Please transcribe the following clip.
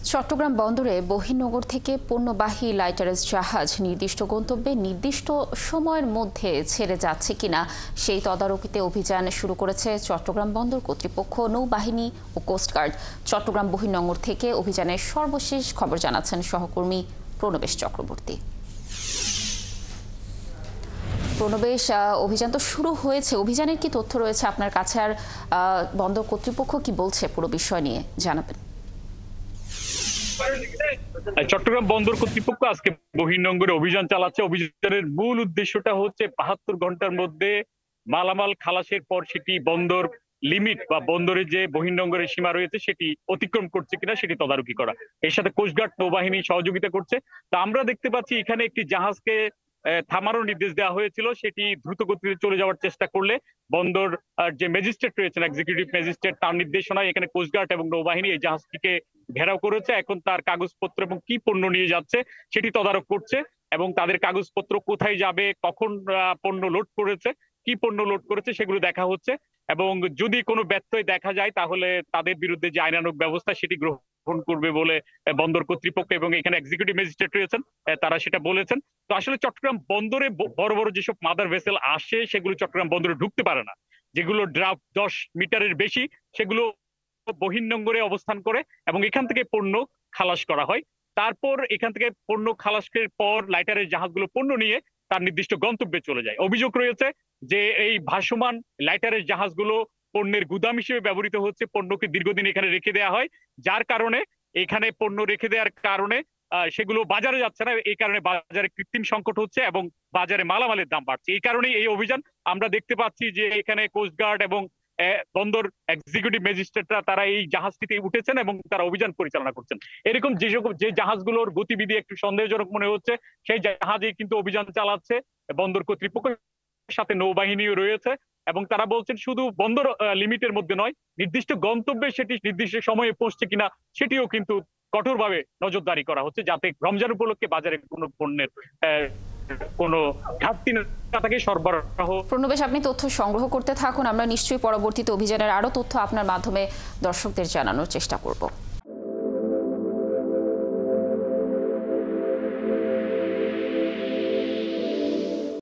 চট্টগ্রাম বন্দরে বহির্নগর থেকে পণ্যবাহী লাইটারেজ জাহাজ নির্দিষ্ট গন্তব্যে নির্দিষ্ট সময়ের মধ্যে ছেড়ে যাচ্ছে কিনা সেই তদারকিতে অভিযান শুরু করেছে চট্টগ্রাম বন্দর কর্তৃপক্ষ, নৌবাহিনী ও কোস্টগার্ড। চট্টগ্রাম বহির্নগর থেকে অভিযানের সর্বশেষ খবর জানাচ্ছেন সহকর্মী প্রণবেশ চক্রবর্তী। প্রণবেশ, অভিযান তো শুরু হয়েছে, অভিযানের কি তথ্য রয়েছে আপনার কাছে, আর বন্দর কর্তৃপক্ষ কি বলছে পুরো বিষয় নিয়ে জানাবেন। চট্টগ্রাম বন্দর কর্তৃপক্ষ আজকে বহির্নোঙরে অভিযান চালাচ্ছে। অভিযানের মূল উদ্দেশ্যটা হচ্ছে 72 ঘন্টার মধ্যে মালামাল খালাসের পর সেটি বন্দর লিমিট বা বন্দরের যে বহির্নোঙরের সীমা রয়েছে সেটি অতিক্রম করছে কিনা সেটি তদারকি করা। এর সাথে কোস্টগার্ড নৌবাহিনী সহযোগিতা করছে। তা আমরা দেখতে পাচ্ছি এখানে একটি জাহাজকে থামানোর নির্দেশ দেওয়া হয়েছিল, সেটি দ্রুত গতিতে চলে যাওয়ার চেষ্টা করলে বন্দর যে ম্যাজিস্ট্রেট রয়েছেন, এক্সিকিউটিভ ম্যাজিস্ট্রেট, তার নির্দেশনায় এখানে কোস্টগার্ড এবং নৌবাহিনী এই জাহাজটিকে ঘেরাও করেছে। এখন তার কাগজপত্র এবং কি পণ্য নিয়ে যাচ্ছে সেটি তদারক করছে এবং তাদের কাগজপত্র কোথায় যাবে, কখন পণ্য লোড করেছে, কি পণ্য লোড করেছে সেগুলো দেখা হচ্ছে। এবং যদি কোনো ব্যত্যয় দেখা যায় তাহলে তাদের বিরুদ্ধে যে আইনানুগ ব্যবস্থা সেটি গ্রহণ করবে বলে বন্দর কর্তৃপক্ষ এবং এখানে এক্সিকিউটিভ ম্যাজিস্ট্রেট রয়েছেন তারা সেটা বলেছেন। তো আসলে চট্টগ্রাম বন্দরে বড় বড় যেসব মাদার ভেসেল আসে সেগুলো চট্টগ্রাম বন্দরে ঢুকতে পারে না। যেগুলো ড্রাফট 10 মিটারের বেশি সেগুলো বহির্নোঙরে অবস্থান করে এবং এখান থেকে পণ্য খালাস করা হয়। তারপর এখান থেকে পণ্য খালাসের পর লাইটারের জাহাজগুলো পণ্য নিয়ে তার নির্দিষ্ট গন্তব্যে চলে যায়। অভিযোগ রয়েছে যে এই ভাসমান লাইটারের জাহাজগুলো পণ্যের গুদাম হিসেবে ব্যবহৃত হচ্ছে, পণ্যকে দীর্ঘদিন এখানে রেখে দেওয়া হয়, যার কারণে এখানে পণ্য রেখে দেওয়ার কারণে সেগুলো বাজারে যাচ্ছে না। এই কারণে বাজারে কৃত্রিম সংকট হচ্ছে এবং বাজারে মালামালের দাম বাড়ছে। এই কারণেই এই অভিযান আমরা দেখতে পাচ্ছি যে এখানে কোস্টগার্ড এবং বন্দর এক্সিকিউটিভ ম্যাজিস্ট্রেটরা তারা এই জাহাজটিতে উঠেছেন এবং তারা অভিযান পরিচালনা করছেন। এরকম যে জাহাজগুলোর গতিবিধি একটু সন্দেহজনক মনে হচ্ছে সেই জাহাজে কিন্তু অভিযান চালাচ্ছে বন্দর কর্তৃপক্ষ, সাথে নৌবাহিনীও রয়েছে এবং তারা বলছেন শুধু বন্দর লিমিটের মধ্যে নয়, নির্দিষ্ট গন্তব্যে সেটি নির্দিষ্ট সময়ে পৌঁছছে কিনা সেটিও কিন্তু কঠোরভাবে নজরদারি করা হচ্ছে, যাতে রমজান উপলক্ষে বাজারে কোনো পণ্যের কোনো ঘাটতি না থাকে, সরবরাহ। প্রণবেশ, আপনি তথ্য সংগ্রহ করতে থাকুন, আমরা নিশ্চয়ই পরবর্তীতে অভিযানের আরো তথ্য আপনার মাধ্যমে দর্শকদের জানানোর চেষ্টা করব।